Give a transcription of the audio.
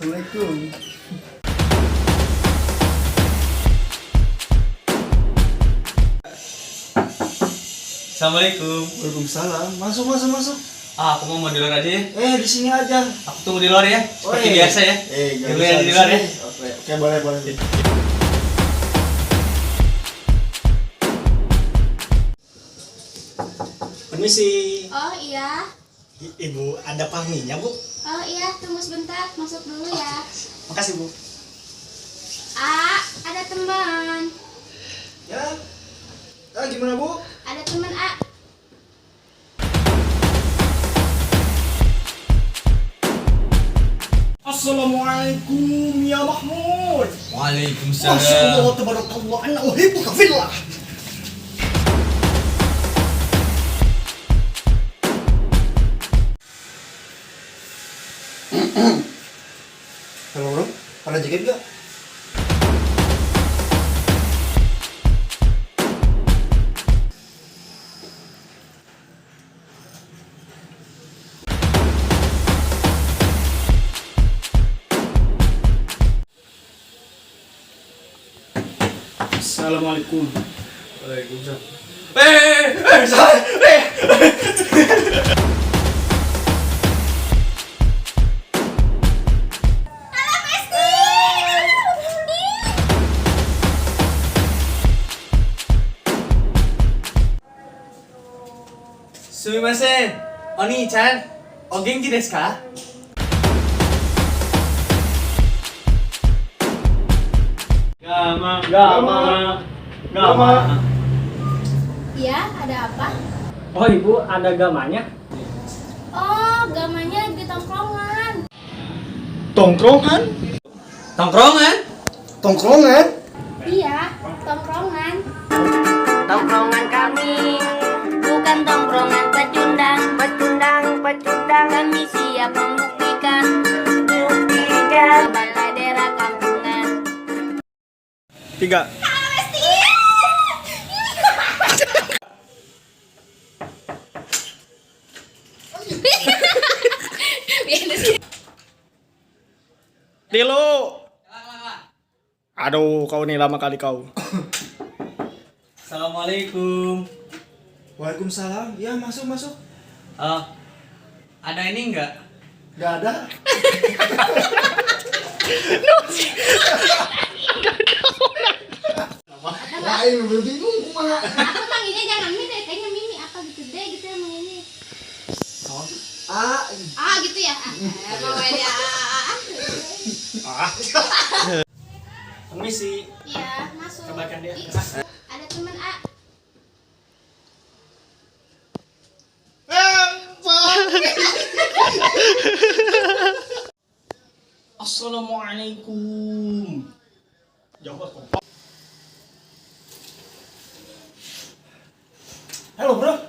Assalamualaikum. Assalamualaikum. Waalaikumsalam. Masuk. Aku mau di luar aja ya. Di sini aja. Aku tunggu di luar ya. Seperti biasa ya. Gak Dulu bisa ya di luar ya. Oke, boleh. Permisi. Oh iya. Ibu, ada pangginya, Bu? Oh iya, tunggu sebentar, masuk dulu ya. Makasih, Bu. Ada teman. Ya. Gimana, Bu? Ada teman, Assalamualaikum ya Mahmud. Waalaikumsalam. Masya Allah, tabarakallah, ana uhibbuka fillah. Halo bro, ada jaket gak? Assalamualaikum. Waalaikumsalam. Sumimasen. Oni-chan. O genki desu ka? Gama. Iya, ada apa? Oh ibu, ada gamanya? Oh, gamanya di tongkrongan. Tongkrongan? Tongkrongan? Tongkrongan? Iya, tongkrongan. Tongkrongan kami bukan tongkrongan pecundang. Kami siap membuktikan balai daerah kampungan. 3. Tilo. Aduh, kau nih lama kali kau. Assalamualaikum. Waalaikumsalam. Ya, masuk. Ada ini enggak? Gak ada. Lain belum bingung kumaha. Aku manggilnya jangan Mimi, kayaknya Mimi apa gitu deh gitu yang manggilnya. Gitu ya. Bawa dia. Permisi. Iya, masuk. Kabarkan dia. Ih, ada teman, Assalamualaikum. Jawab kok. Halo bro.